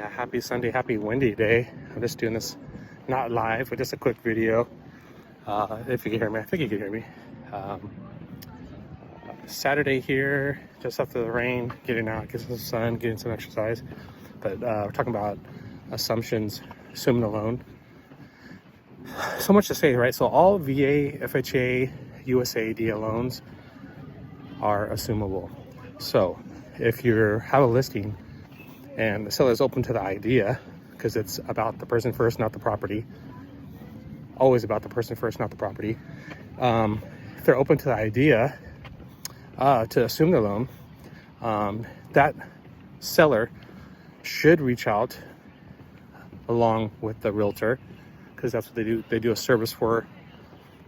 Yeah, happy Sunday, happy windy day. I'm just doing this not live, but just a quick video. If you can hear me, I think you can hear me. Um, Saturday here, just after the rain, getting out, getting some sun, getting some exercise. But we're talking about assumptions, assuming a loan. So much to say, right? So all VA, FHA, USAID loans are assumable. So if you have a listing and the seller is open to the idea, because it's about the person first, not the property. Always about the person first, not the property. If they're open to the idea to assume the loan, that seller should reach out along with the realtor, because that's what they do. They do a service for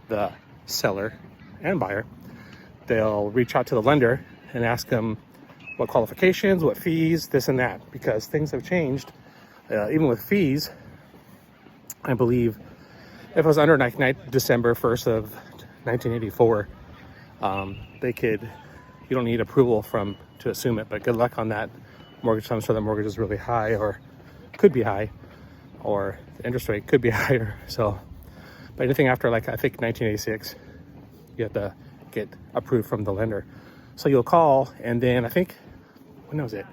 the seller and buyer. They'll reach out to the lender and ask them what qualifications, what fees, this and that, because things have changed. Even with fees, I believe if it was under December 1st of 1984, you don't need approval to assume it, but good luck on that mortgage. I'm sure the mortgage is really high, or could be high, or the interest rate could be higher. So, but anything after, like, I think 1986, you have to get approved from the lender. So you'll call, and then I think, when was it?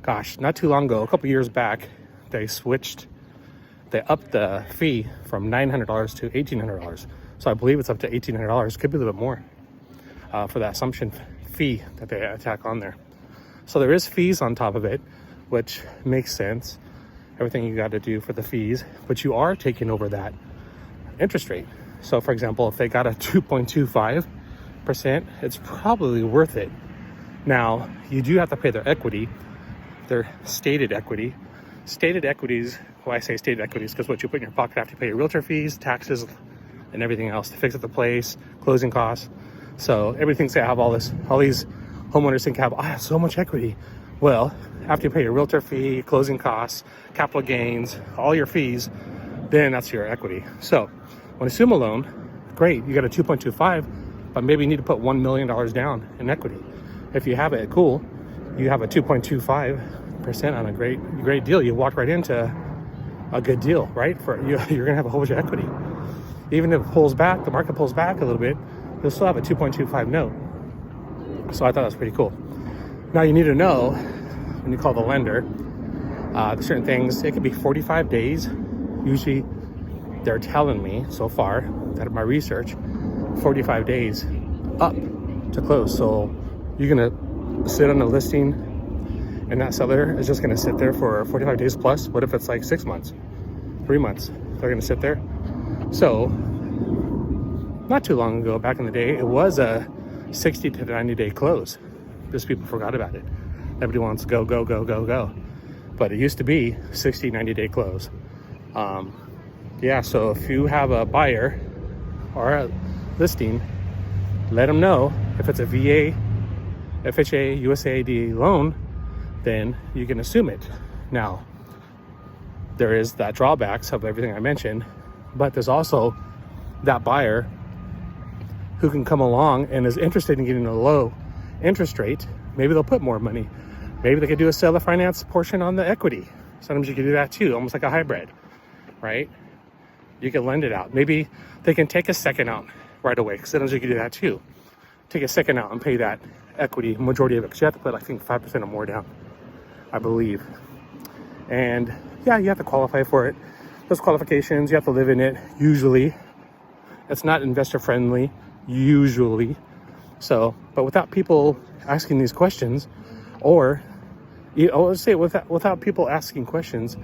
Gosh, not too long ago, a couple years back, they upped the fee from $900 to $1,800. So I believe it's up to $1,800, could be a little bit more, for that assumption fee that they attack on there. So there is fees on top of it, which makes sense. Everything you got to do for the fees, but you are taking over that interest rate. So for example, if they got a 2.25%, it's probably worth it. Now, you do have to pay their equity, their stated equity. Stated equities, why I say stated equities, because what you put in your pocket after you pay your realtor fees, taxes, and everything else to fix up the place, closing costs. So everything thinks they have all these homeowners think I have so much equity. Well, after you pay your realtor fee, closing costs, capital gains, all your fees, then that's your equity. So when you assume a loan, great, you got a 2.25, but maybe you need to put $1 million down in equity. If you have it, cool. You have a 2.25% on a great deal. You walk right into a good deal, right? You're gonna have a whole bunch of equity. Even if it pulls back, the market pulls back a little bit, you'll still have a 2.25 note. So I thought that was pretty cool. Now you need to know when you call the lender, certain things. It could be 45 days. Usually, they're telling me so far that in my research, 45 days up to close. So you're gonna sit on a listing, and that seller is just gonna sit there for 45 days plus. What if it's like 6 months, 3 months? They're gonna sit there. So not too long ago, back in the day, it was a 60 to 90 day close. Just people forgot about it. Everybody wants to go. But it used to be 60, 90 day close. Yeah, so if you have a buyer or a listing, let them know if it's a VA, FHA, USAID loan, then you can assume it. Now, there is that drawbacks of everything I mentioned, but there's also that buyer who can come along and is interested in getting a low interest rate. Maybe they'll put more money. Maybe they could do a seller finance portion on the equity. Sometimes you can do that too, almost like a hybrid, right? You can lend it out. Maybe they can take a second out right away, because sometimes you can do that too. Take a second out and pay that equity, majority of it, because you have to put, I think, 5% or more down, I believe. And yeah, you have to qualify for it. Those qualifications, you have to live in it. Usually, it's not investor friendly, usually. So, but without people asking these questions, or let's say without people asking questions,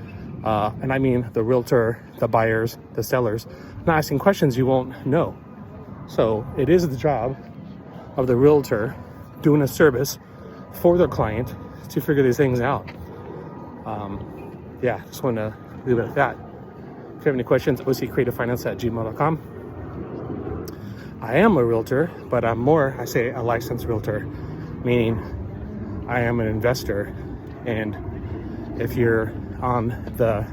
and I mean the realtor, the buyers, the sellers, not asking questions, you won't know. So it is the job of the realtor doing a service for their client to figure these things out. Yeah, just want to leave it at that. If you have any questions, ocreativefinance@gmail.com. I am a realtor, but I'm more, I say, a licensed realtor, meaning I am an investor. And if you're on the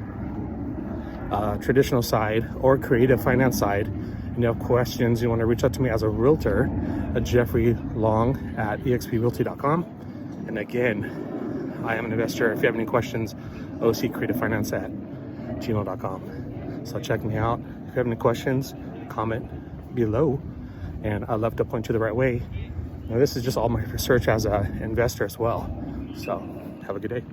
traditional side or creative finance side, and you have questions, you want to reach out to me as a realtor, Jeffrey Long at exprealty.com. And again, I am an investor. If you have any questions, occreativefinance@gmail.com. So check me out. If you have any questions, comment below, and I'd love to point you the right way. Now, this is just all my research as an investor as well. So have a good day.